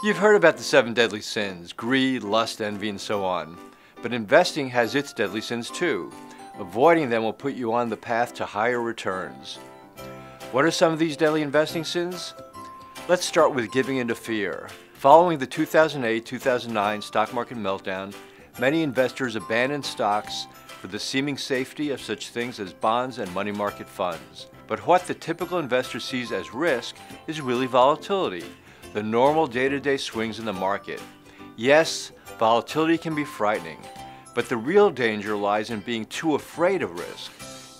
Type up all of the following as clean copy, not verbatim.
You've heard about the 7 deadly sins: greed, lust, envy, and so on. But investing has its deadly sins too. Avoiding them will put you on the path to higher returns. What are some of these deadly investing sins? Let's start with giving into fear. Following the 2008-2009 stock market meltdown, many investors abandoned stocks for the seeming safety of such things as bonds and money market funds. But what the typical investor sees as risk is really volatility, the normal day-to-day swings in the market. Yes, volatility can be frightening, but the real danger lies in being too afraid of risk.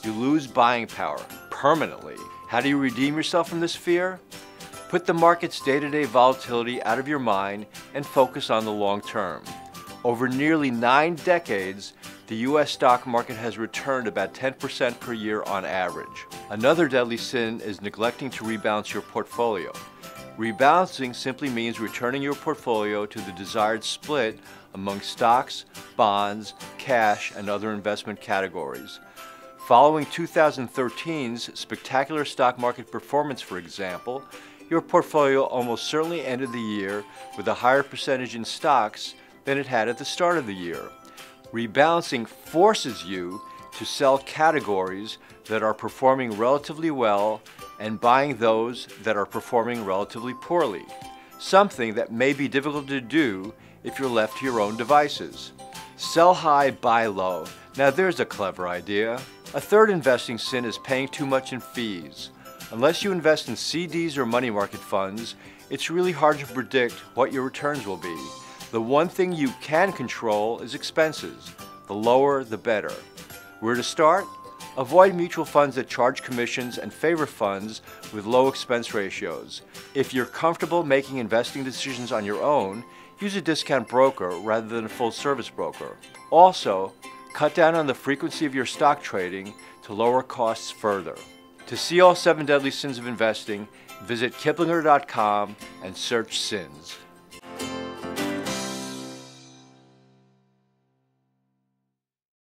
You lose buying power permanently. How do you redeem yourself from this fear? Put the market's day-to-day volatility out of your mind and focus on the long term. Over nearly 9 decades, the U.S. stock market has returned about 10% per year on average. Another deadly sin is neglecting to rebalance your portfolio. Rebalancing simply means returning your portfolio to the desired split among stocks, bonds, cash, and other investment categories. Following 2013's spectacular stock market performance, for example, your portfolio almost certainly ended the year with a higher percentage in stocks than it had at the start of the year. Rebalancing forces you to sell categories that are performing relatively well and buying those that are performing relatively poorly, something that may be difficult to do if you're left to your own devices. Sell high, buy low. Now there's a clever idea. A third investing sin is paying too much in fees. Unless you invest in CDs or money market funds, it's really hard to predict what your returns will be. The one thing you can control is expenses. The lower, the better. Where to start? Avoid mutual funds that charge commissions and favor funds with low expense ratios. If you're comfortable making investing decisions on your own, use a discount broker rather than a full-service broker. Also, cut down on the frequency of your stock trading to lower costs further. To see all 7 deadly sins of investing, visit Kiplinger.com and search sins.